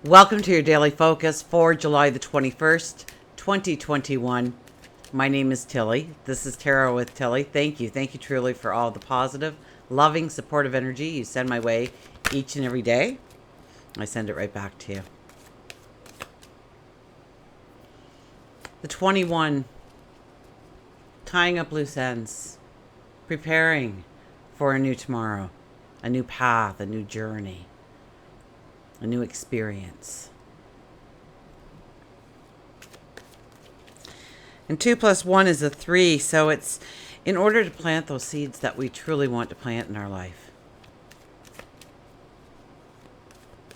Welcome to your daily focus for July the 21st, 2021. My name is Tilly. This is Tarot with Tilly. Thank you. Thank you truly for all the positive, loving, supportive energy you send my way each and every day. I send it right back to you. The 21, tying up loose ends, preparing for a new tomorrow, a new path, a new journey, a new experience. And 2 plus 1 is a 3, so it's in order to plant those seeds that we truly want to plant in our life.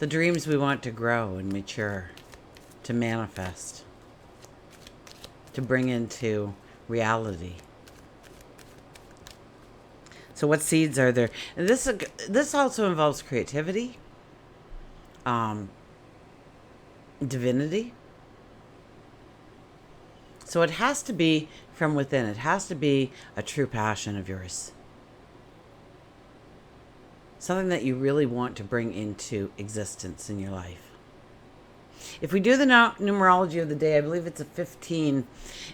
The dreams we want to grow and mature, to manifest, to bring into reality. So what seeds are there? And this also involves creativity, divinity. So it has to be from within. It has to be a true passion of yours. Something that you really want to bring into existence in your life. If we do the numerology of the day, I believe it's a 15.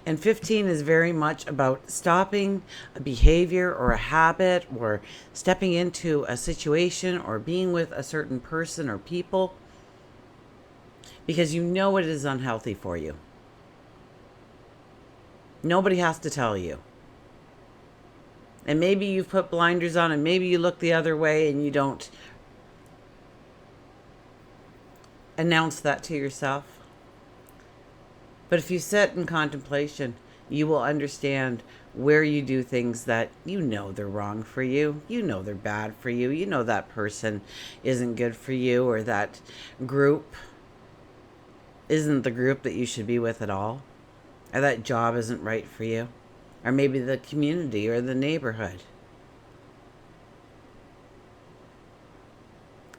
And 15 is very much about stopping a behavior or a habit or stepping into a situation or being with a certain person or people because you know it is unhealthy for you. Nobody has to tell you. And maybe you've put blinders on and maybe you look the other way and you don't announce that to yourself. But if you sit in contemplation, you will understand where you do things that you know they're wrong for you. You know they're bad for you. You know that person isn't good for you, or that group isn't the group that you should be with at all. Or that job isn't right for you. Or maybe the community or the neighborhood.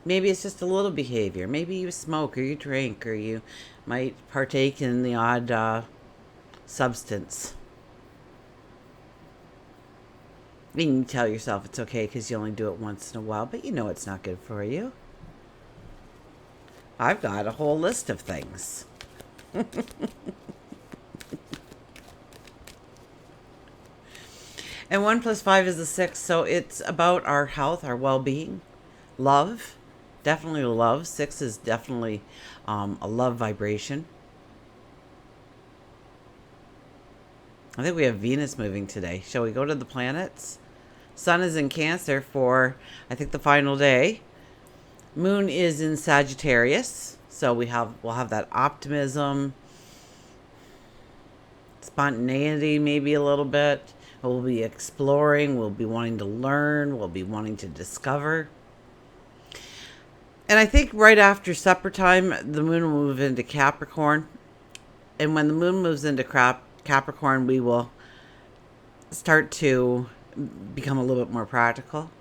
Maybe it's just a little behavior. Maybe you smoke or you drink or you might partake in the odd substance. I mean, you tell yourself it's okay because you only do it once in a while, but you know it's not good for you. I've got a whole list of things. And 1 plus 5 is a 6, so it's about our health, our well-being, love, definitely love. 6 is definitely a love vibration. I think we have Venus moving today. Shall we go to the planets? Sun is in Cancer for, I think, the final day. Moon is in Sagittarius, so we'll have that optimism, spontaneity, maybe a little bit. We'll be exploring, we'll be wanting to learn, we'll be wanting to discover. And I think right after supper time, the moon will move into Capricorn. And when the moon moves into Capricorn, we will start to become a little bit more practical.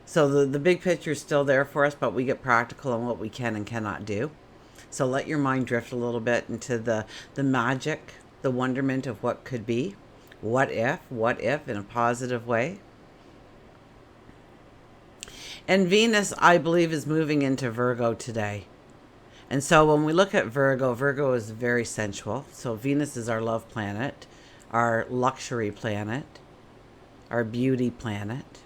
So the big picture is still there for us, but we get practical on what we can and cannot do. So let your mind drift a little bit into the magic, the wonderment of what could be. What if in a positive way. And Venus, I believe, is moving into Virgo today. And so when we look at Virgo, Virgo is very sensual. So Venus is our love planet, our luxury planet, our beauty planet.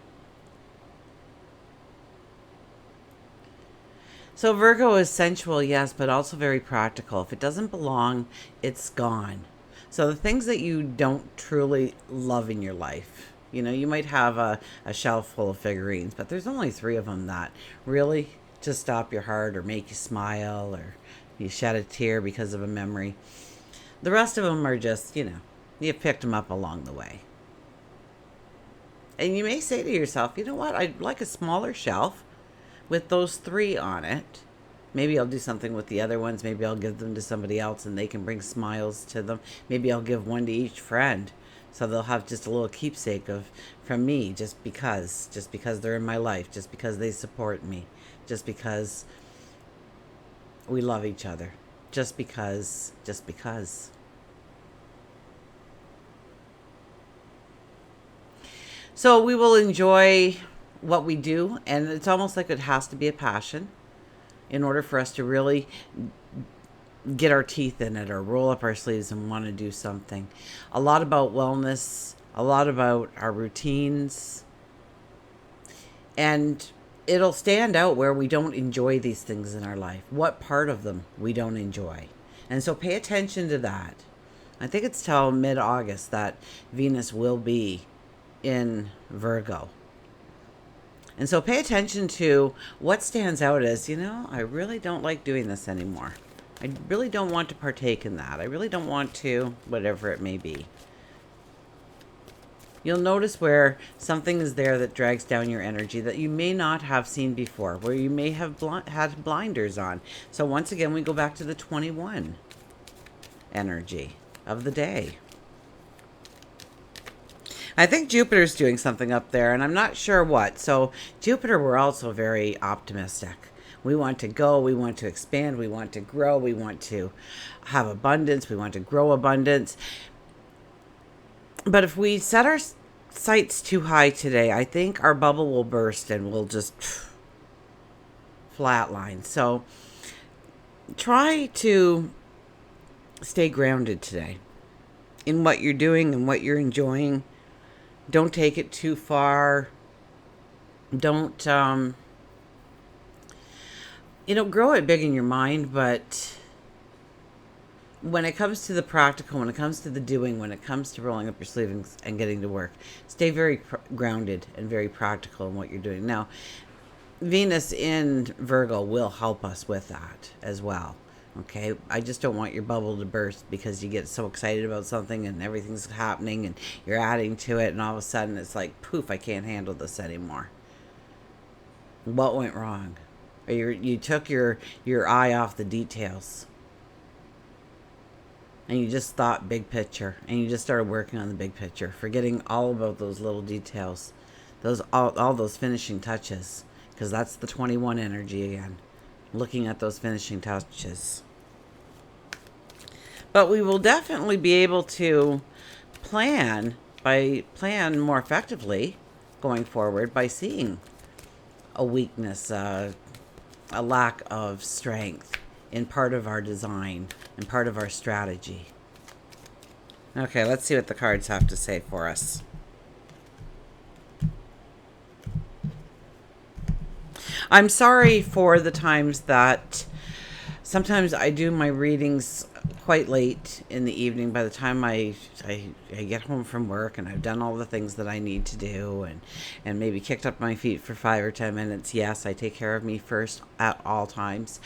So Virgo is sensual, yes, but also very practical. If it doesn't belong, it's gone. So the things that you don't truly love in your life, you know, you might have a shelf full of figurines, but there's only 3 of them that really just stop your heart or make you smile or you shed a tear because of a memory. The rest of them are just, you picked them up along the way. And you may say to yourself, you know what, I'd like a smaller shelf with those 3 on it. Maybe I'll do something with the other ones. Maybe I'll give them to somebody else and they can bring smiles to them. Maybe I'll give one to each friend. So they'll have just a little keepsake from me just because they're in my life, just because they support me, just because we love each other, just because. So we will enjoy what we do, and it's almost like it has to be a passion. in order for us to really get our teeth in it or roll up our sleeves and want to do something. A lot about wellness, a lot about our routines, and it'll stand out where we don't enjoy these things in our life. What part of them we don't enjoy. And so pay attention to that. I think it's till mid-August that Venus will be in Virgo. And so pay attention to what stands out as, I really don't like doing this anymore. I really don't want to partake in that. I really don't want to, whatever it may be. You'll notice where something is there that drags down your energy that you may not have seen before, where you may have had blinders on. So once again, we go back to the 21 energy of the day. I think Jupiter's doing something up there, and I'm not sure what. So Jupiter, we're also very optimistic. We want to go, we want to expand, we want to grow, we want to have abundance, we want to grow abundance. But if we set our sights too high today, I think our bubble will burst and we'll just flatline. So try to stay grounded today in what you're doing and what you're enjoying. Don't take it too far. Don't, grow it big in your mind, but when it comes to the practical, when it comes to the doing, when it comes to rolling up your sleeves and getting to work, stay very grounded and very practical in what you're doing. Now, Venus in Virgo will help us with that as well. Okay, I just don't want your bubble to burst because you get so excited about something and everything's happening and you're adding to it, and all of a sudden it's like, poof, I can't handle this anymore. What went wrong? Or you took your eye off the details. And you just thought big picture, and you just started working on the big picture, forgetting all about those little details, all those finishing touches, because that's the 21 energy again, looking at those finishing touches. But we will definitely be able to plan more effectively going forward by seeing a weakness, a lack of strength in part of our design and part of our strategy. Okay, let's see what the cards have to say for us. I'm sorry for the times that sometimes I do my readings quite late in the evening. By the time I get home from work and I've done all the things that I need to do and maybe kicked up my feet for 5 or 10 minutes. Yes, I take care of me first at all times.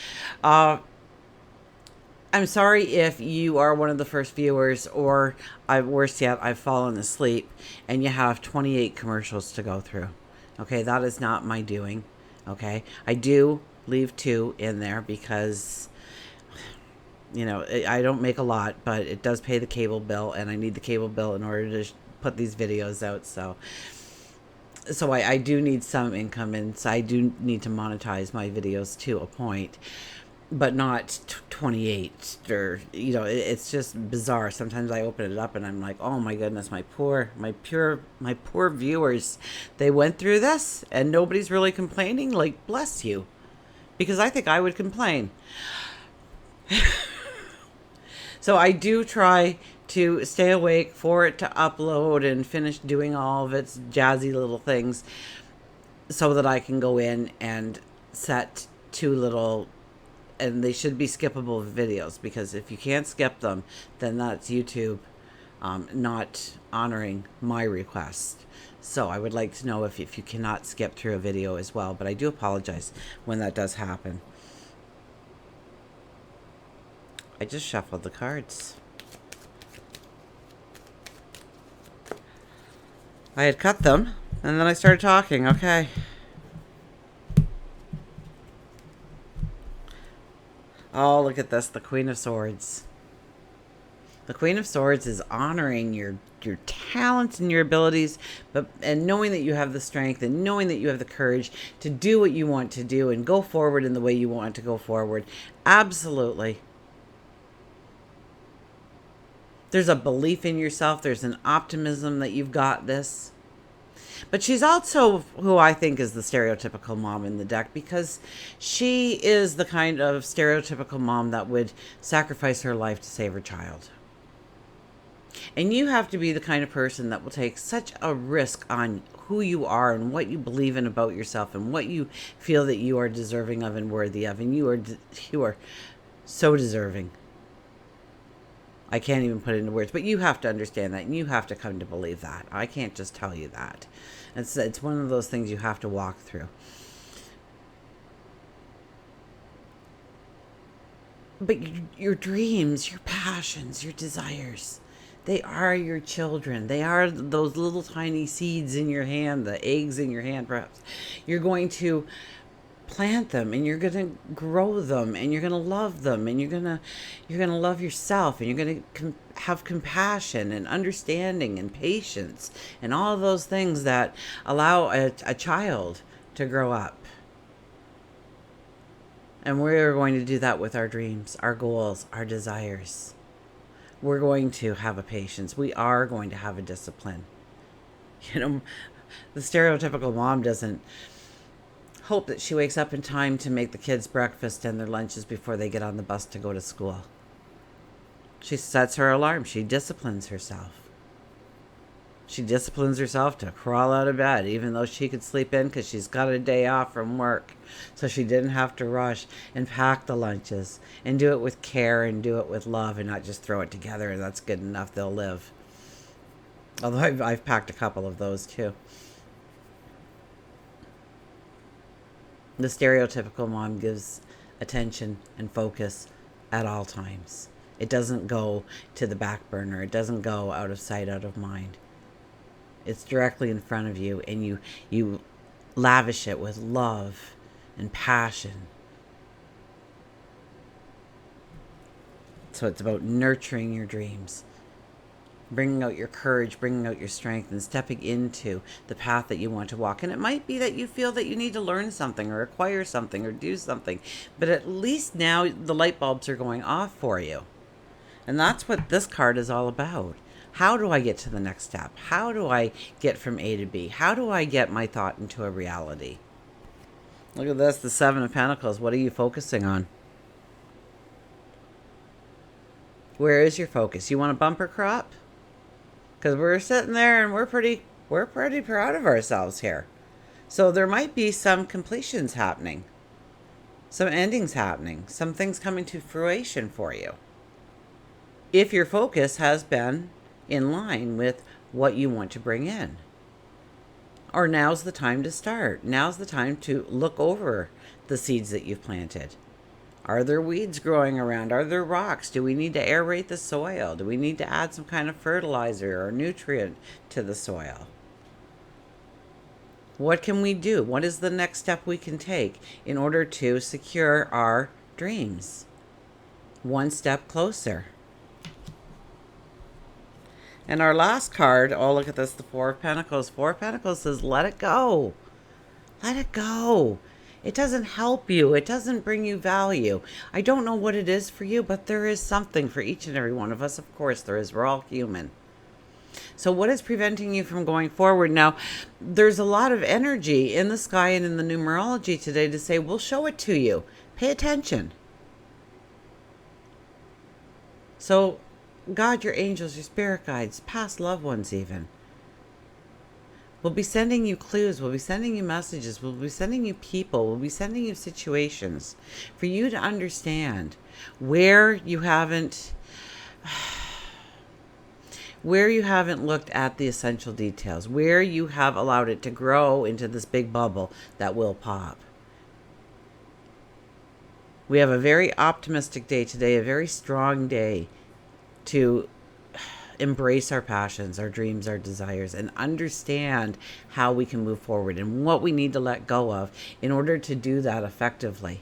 I'm sorry if you are one of the first viewers, or worse yet, I've fallen asleep and you have 28 commercials to go through. Okay, that is not my doing. Okay, I do leave 2 in there because, I don't make a lot, but it does pay the cable bill, and I need the cable bill in order to put these videos out. So I do need some income, and so I do need to monetize my videos to a point. But not 28, or it's just bizarre. Sometimes I open it up and I'm like, oh my goodness, my poor viewers, they went through this and nobody's really complaining. Like, bless you, because I think I would complain. So I do try to stay awake for it to upload and finish doing all of its jazzy little things, so that I can go in and set 2 little. And they should be skippable videos, because if you can't skip them, then that's YouTube not honoring my request. So I would like to know if you cannot skip through a video as well. But I do apologize when that does happen. I just shuffled the cards. I had cut them, and then I started talking. Okay. Oh, look at this, the Queen of Swords. The Queen of Swords is honoring your talents and your abilities, and knowing that you have the strength and knowing that you have the courage to do what you want to do and go forward in the way you want to go forward. Absolutely. There's a belief in yourself. There's an optimism that you've got this. But she's also who I think is the stereotypical mom in the deck, because she is the kind of stereotypical mom that would sacrifice her life to save her child. And you have to be the kind of person that will take such a risk on who you are and what you believe in about yourself and what you feel that you are deserving of and worthy of. And you are so deserving. I can't even put it into words, but you have to understand that, and you have to come to believe that. I can't just tell you that. It's one of those things you have to walk through. But your dreams, your passions, your desires, they are your children. They are those little tiny seeds in your hand, the eggs in your hand, perhaps. You're going to plant them, and you're going to grow them, and you're going to love them, and you're going to love yourself, and you're going to have compassion and understanding and patience and all of those things that allow a child to grow up. And we're going to do that with our dreams, our goals, our desires. We're going to have a patience. We are going to have a discipline. The stereotypical mom doesn't hope that she wakes up in time to make the kids breakfast and their lunches before they get on the bus to go to school. She sets her alarm. She disciplines herself. She disciplines herself to crawl out of bed, even though she could sleep in because she's got a day off from work. So she didn't have to rush and pack the lunches and do it with care and do it with love and not just throw it together and that's good enough, they'll live. Although I've packed a couple of those too. The stereotypical mom gives attention and focus at all times. It doesn't go to the back burner. It doesn't go out of sight, out of mind. It's directly in front of you, and you lavish it with love and passion. So it's about nurturing your dreams, bringing out your courage, bringing out your strength, and stepping into the path that you want to walk. And it might be that you feel that you need to learn something or acquire something or do something, but at least now the light bulbs are going off for you. And that's what this card is all about. How do I get to the next step? How do I get from A to B? How do I get my thought into a reality? Look at this, the Seven of Pentacles. What are you focusing on? Where is your focus? You want a bumper crop? Because we're sitting there and we're pretty proud of ourselves here. So there might be some completions happening, some endings happening, some things coming to fruition for you, if your focus has been in line with what you want to bring in. Or now's the time to start. Now's the time to look over the seeds that you've planted. Are there weeds growing around? Are there rocks? Do we need to aerate the soil? Do we need to add some kind of fertilizer or nutrient to the soil? What can we do? What is the next step we can take in order to secure our dreams? One step closer. And our last card, oh, look at this, the Four of Pentacles. Four of Pentacles says, let it go. Let it go. It doesn't help you. It doesn't bring you value. I don't know what it is for you, but there is something for each and every one of us. Of course there is. We're all human. So what is preventing you from going forward? Now, there's a lot of energy in the sky and in the numerology today to say, we'll show it to you. Pay attention. So God, your angels, your spirit guides, past loved ones even, we'll be sending you clues, we'll be sending you messages, we'll be sending you people, we'll be sending you situations for you to understand where you haven't looked at the essential details, where you have allowed it to grow into this big bubble that will pop. We have a very optimistic day today, a very strong day to embrace our passions, our dreams, our desires, and understand how we can move forward and what we need to let go of in order to do that effectively.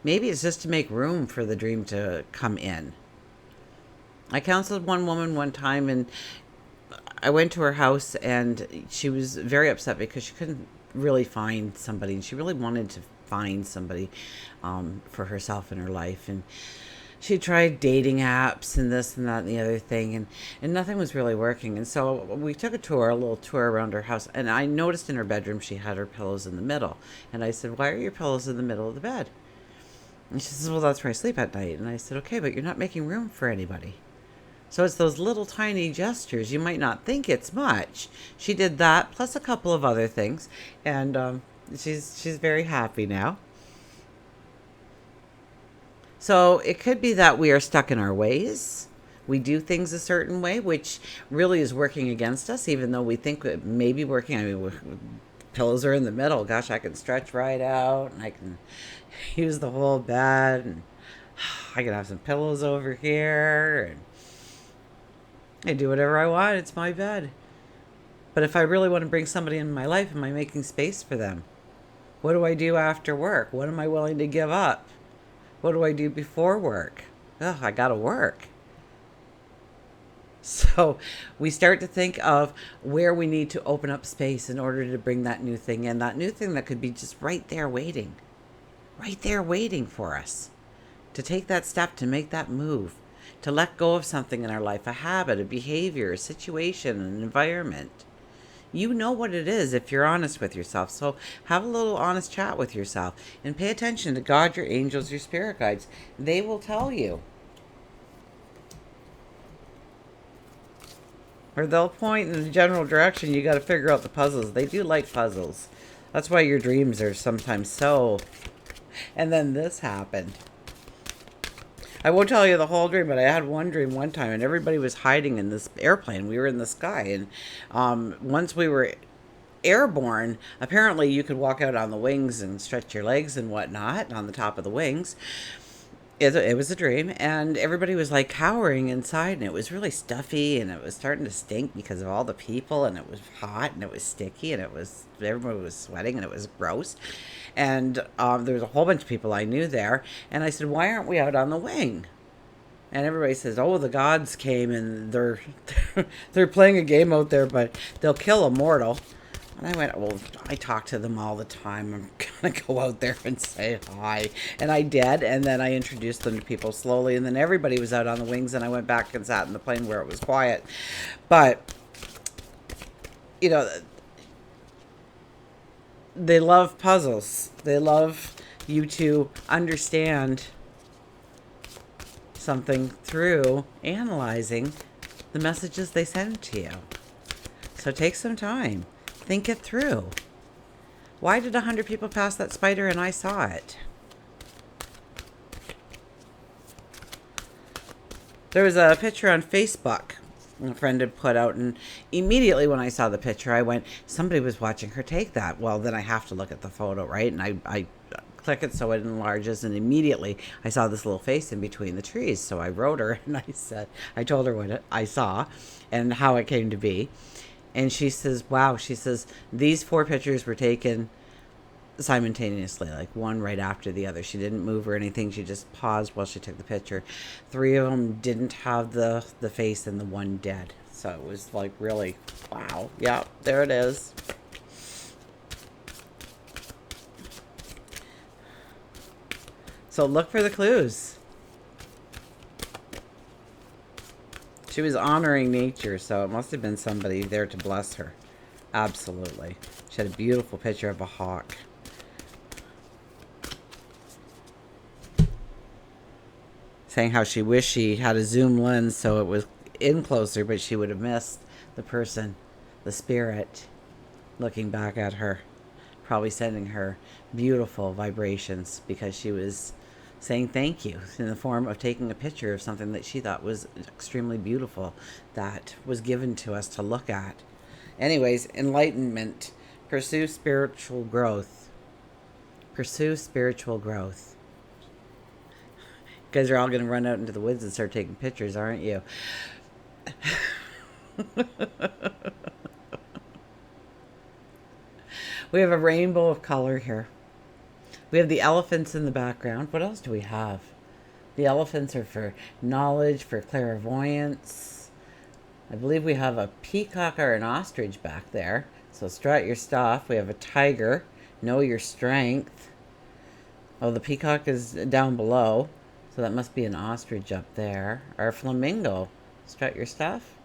Maybe it's just to make room for the dream to come in. I counseled one woman one time, and I went to her house, and she was very upset because she couldn't really find somebody, and she really wanted to find somebody for herself in her life. And she tried dating apps and this and that and the other thing, and nothing was really working. And so we took a little tour around her house, and I noticed in her bedroom she had her pillows in the middle. And I said, "Why are your pillows in the middle of the bed?" And she says, "Well, that's where I sleep at night." And I said, "Okay, but you're not making room for anybody." So it's those little tiny gestures. You might not think it's much. She did that plus a couple of other things, and she's very happy now. So it could be that we are stuck in our ways. We do things a certain way, which really is working against us, even though we think it may be working. I mean, pillows are in the middle. Gosh, I can stretch right out, and I can use the whole bed, and I can have some pillows over here, and I do whatever I want. It's my bed. But if I really want to bring somebody in my life, am I making space for them? What do I do after work? What am I willing to give up? What do I do before work? Oh, I gotta work. So we start to think of where we need to open up space in order to bring that new thing in. That new thing that could be just right there waiting for us to take that step, to make that move, to let go of something in our life, a habit, a behavior, a situation, an environment. You know what it is if you're honest with yourself. So have a little honest chat with yourself and pay attention to God, your angels, your spirit guides. They will tell you. Or they'll point in the general direction. You got to figure out the puzzles. They do like puzzles. That's why your dreams are sometimes so... And then this happened. I won't tell you the whole dream, but I had one dream one time, and everybody was hiding in this airplane. We were in the sky, and once we were airborne, apparently you could walk out on the wings and stretch your legs and whatnot on the top of the wings. It was a dream, and everybody was like cowering inside, and it was really stuffy, and it was starting to stink because of all the people, and it was hot, and it was sticky, and everybody was sweating, and it was gross. And there was a whole bunch of people I knew there, and I said, "Why aren't we out on the wing?" And everybody says, "Oh, the gods came, and they're playing a game out there, but they'll kill a mortal." And I went, "Well, I talk to them all the time. I'm going to go out there and say hi." And I did, and then I introduced them to people slowly, and then everybody was out on the wings, and I went back and sat in the plane where it was quiet. But, you know, they love puzzles. They love you to understand something through analyzing the messages they send to you. So take some time. Think it through. Why did 100 people pass that spider and I saw it? There was a picture on Facebook a friend had put out, and immediately when I saw the picture, I went, somebody was watching her take that. Well, then I have to look at the photo, right? And I click it so it enlarges, and immediately I saw this little face in between the trees. So I wrote her, and I told her what I saw and how it came to be. And she says, wow, she says, these 4 pictures were taken simultaneously, like one right after the other. She didn't move or anything. She just paused while she took the picture. 3 of them didn't have the face, and the one did. So it was like really, wow. Yeah, there it is. So look for the clues. She was honoring nature, so it must have been somebody there to bless her. Absolutely. She had a beautiful picture of a hawk. Saying how she wished she had a zoom lens so it was in closer, but she would have missed the person, the spirit, looking back at her. Probably sending her beautiful vibrations because she was saying thank you in the form of taking a picture of something that she thought was extremely beautiful that was given to us to look at. Anyways, enlightenment. Pursue spiritual growth. Pursue spiritual growth. You guys are all going to run out into the woods and start taking pictures, aren't you? We have a rainbow of color here. We have the elephants in the background. What else do we have? The elephants are for knowledge, for clairvoyance. I believe we have a peacock or an ostrich back there. So strut your stuff. We have a tiger. Know your strength. Oh, the peacock is down below. So that must be an ostrich up there. Or a flamingo. Strut your stuff?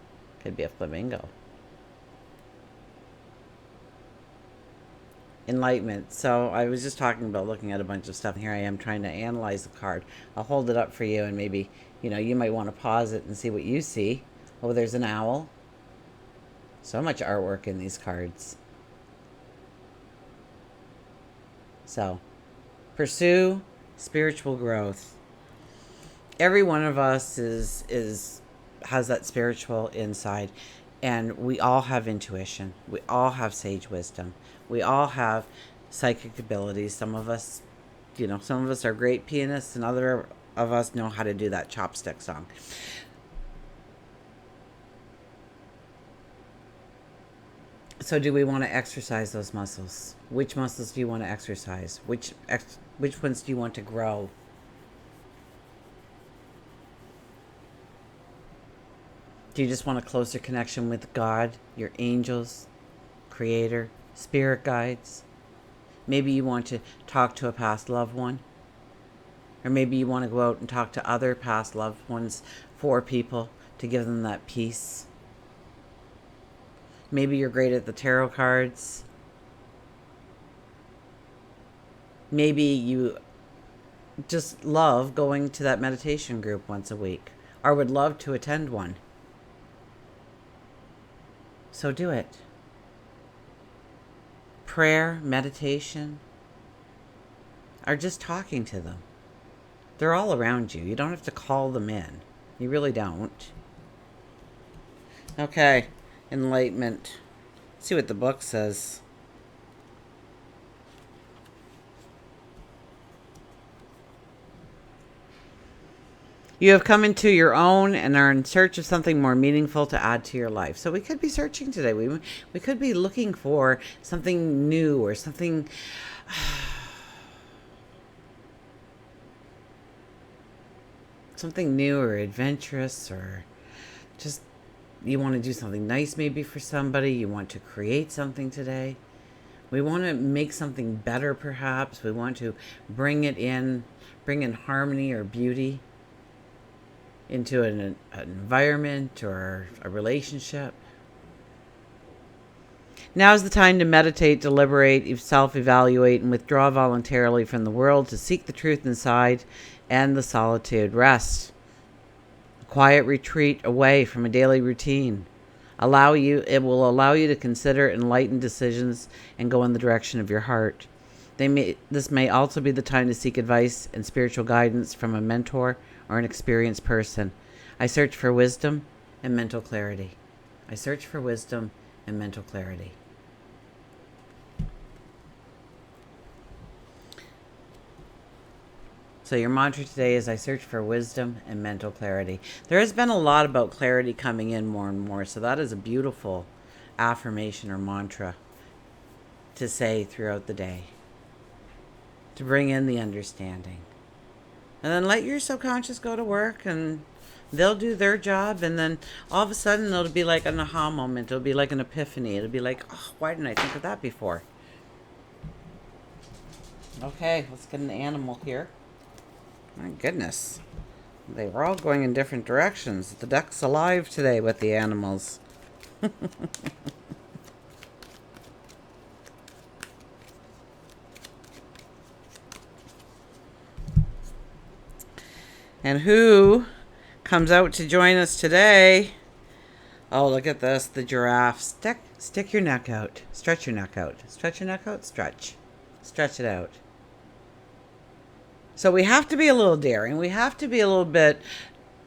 Could be a flamingo. Enlightenment. So I was just talking about looking at a bunch of stuff. Here I am trying to analyze the card. I'll hold it up for you and maybe, you might want to pause it and see what you see. Oh, there's an owl. So much artwork in these cards. So, pursue spiritual growth. Every one of us has that spiritual inside, and we all have intuition. We all have sage wisdom. We all have psychic abilities. Some of us are great pianists, and other of us know how to do that chopstick song. So do we want to exercise those muscles? Which muscles do you want to exercise? Which ones do you want to grow? Do you just want a closer connection with God, your angels, creator, spirit guides? Maybe you want to talk to a past loved one. Or maybe you want to go out and talk to other past loved ones, for people, to give them that peace. Maybe you're great at the tarot cards. Maybe you just love going to that meditation group once a week, or would love to attend one. So do it. Prayer, meditation, or just talking to them. They're all around you. You don't have to call them in. You really don't. Okay. Enlightenment. Let's see what the book says. You have come into your own and are in search of something more meaningful to add to your life. So we could be searching today. We could be looking for something new or something something new or adventurous, or just you want to do something nice maybe for somebody. You want to create something today. We want to make something better perhaps. We want to bring in harmony or beauty into an environment or a relationship. Now is the time to meditate, deliberate, self-evaluate, and withdraw voluntarily from the world to seek the truth inside and the solitude. Rest. Quiet retreat away from a daily routine. It will allow you to consider enlightened decisions and go in the direction of your heart. This may also be the time to seek advice and spiritual guidance from a mentor or an experienced person. I search for wisdom and mental clarity. I search for wisdom and mental clarity. So your mantra today is I search for wisdom and mental clarity. There has been a lot about clarity coming in more and more. So that is a beautiful affirmation or mantra to say throughout the day, to bring in the understanding. And then let your subconscious go to work, and they'll do their job. And then all of a sudden it'll be like an aha moment. It'll be like an epiphany. It'll be like, oh, why didn't I think of that before? Okay, let's get an animal here. My goodness. They were all going in different directions. The deck's alive today with the animals. And who comes out to join us today? Oh, look at this. The giraffe. Stick your neck out. Stretch your neck out. Stretch your neck out. Stretch. Stretch it out. So we have to be a little daring. We have to be a little bit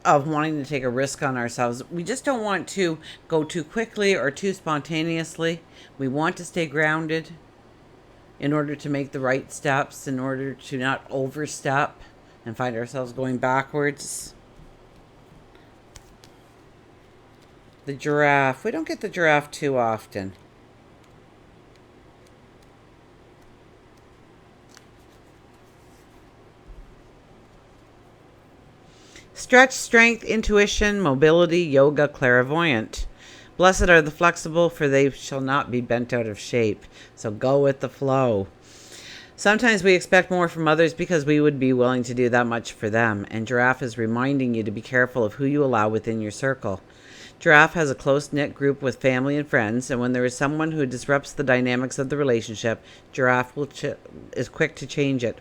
of wanting to take a risk on ourselves. We just don't want to go too quickly or too spontaneously. We want to stay grounded in order to make the right steps, in order to not overstep and find ourselves going backwards. The giraffe. We don't get the giraffe too often. Stretch, strength, intuition, mobility, yoga, clairvoyant. Blessed are the flexible, for they shall not be bent out of shape. So go with the flow. Sometimes we expect more from others because we would be willing to do that much for them, and Giraffe is reminding you to be careful of who you allow within your circle. Giraffe has a close-knit group with family and friends, and when there is someone who disrupts the dynamics of the relationship, Giraffe is quick to change it.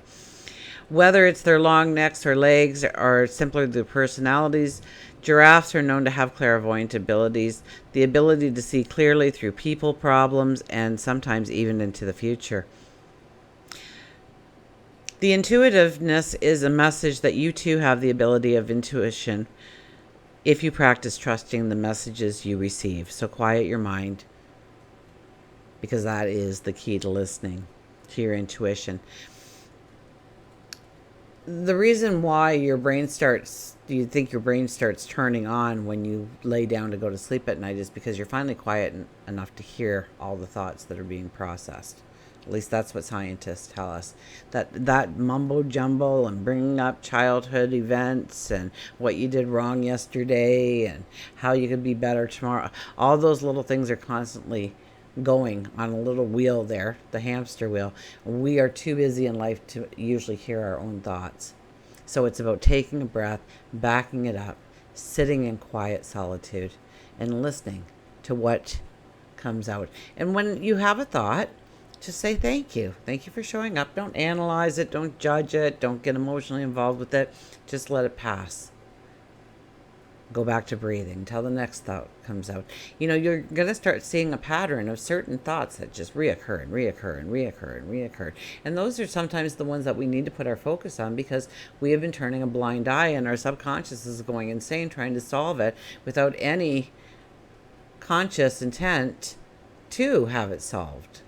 Whether it's their long necks or legs or simply their personalities, giraffes are known to have clairvoyant abilities, the ability to see clearly through people, problems, and sometimes even into the future. The intuitiveness is a message that you too have the ability of intuition if you practice trusting the messages you receive. So quiet your mind, because that is the key to listening to your intuition. The reason why you think your brain starts turning on when you lay down to go to sleep at night is because you're finally quiet enough to hear all the thoughts that are being processed. At least that's what scientists tell us. That mumbo jumbo and bringing up childhood events and what you did wrong yesterday and how you could be better tomorrow. All those little things are constantly going on a little wheel there, the hamster wheel. We are too busy in life to usually hear our own thoughts. So it's about taking a breath, backing it up, sitting in quiet solitude, and listening to what comes out. And when you have a thought, just say thank you. Thank you for showing up. Don't analyze it. Don't judge it. Don't get emotionally involved with it. Just let it pass. Go back to breathing until the next thought comes out. You're going to start seeing a pattern of certain thoughts that just reoccur and reoccur and reoccur and reoccur. And those are sometimes the ones that we need to put our focus on because we have been turning a blind eye and our subconscious is going insane trying to solve it without any conscious intent to have it solved.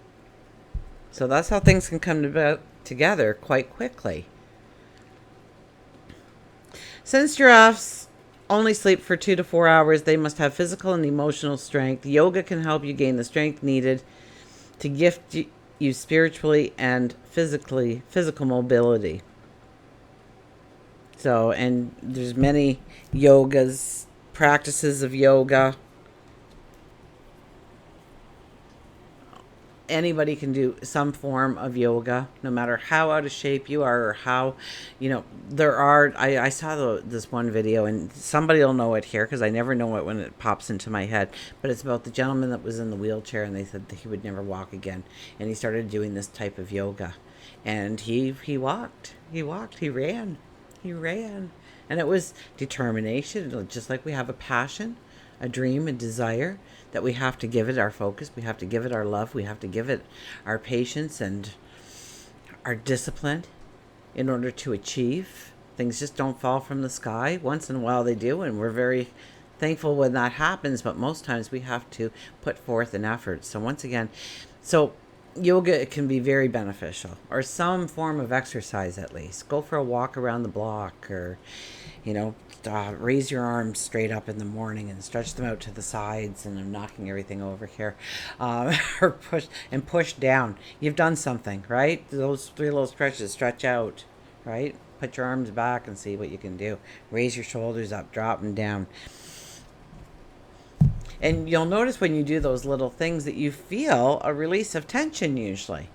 So that's how things can come together quite quickly. Since giraffes only sleep for 2 to 4 hours, they must have physical and emotional strength. Yoga can help you gain the strength needed to gift you spiritually and physical mobility. So, and there's many practices of yoga. Anybody can do some form of yoga, no matter how out of shape you are or how, I saw this one video, and somebody will know it here because I never know it when it pops into my head, but it's about the gentleman that was in the wheelchair and they said that he would never walk again. And he started doing this type of yoga and he walked, he ran. And it was determination, just like we have a passion, a dream, a desire, that we have to give it our focus, we have to give it our love, we have to give it our patience and our discipline in order to achieve. Things just don't fall from the sky. Once in a while they do, and we're very thankful when that happens, but most times we have to put forth an effort. So once again, yoga can be very beneficial, or some form of exercise at least. Go for a walk around the block, or raise your arms straight up in the morning and stretch them out to the sides, and I'm knocking everything over here, or push down. You've done something, right? Those 3 little stretches, stretch out, right? Put your arms back and see what you can do. Raise your shoulders up, drop them down. And you'll notice when you do those little things that you feel a release of tension usually.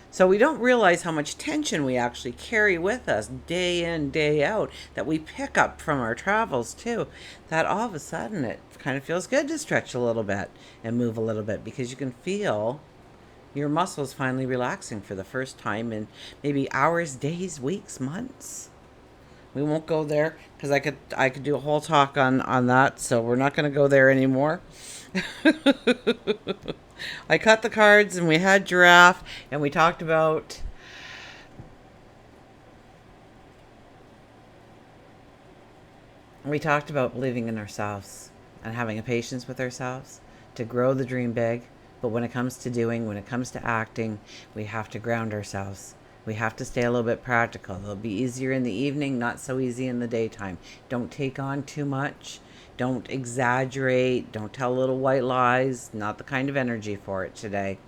So we don't realize how much tension we actually carry with us day in, day out, that we pick up from our travels too. That all of a sudden it kind of feels good to stretch a little bit and move a little bit, because you can feel your muscles finally relaxing for the first time in maybe hours, days, weeks, months. We won't go there because I could do a whole talk on that, so we're not going to go there anymore. I cut the cards and we had giraffe and we talked about believing in ourselves and having a patience with ourselves to grow the dream big. But when it comes to acting, we have to ground ourselves. We have to stay a little bit practical. It'll be easier in the evening, not so easy in the daytime. Don't take on too much. Don't exaggerate. Don't tell little white lies. Not the kind of energy for it today.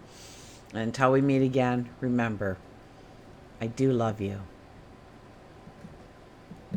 And until we meet again, remember, I do love you.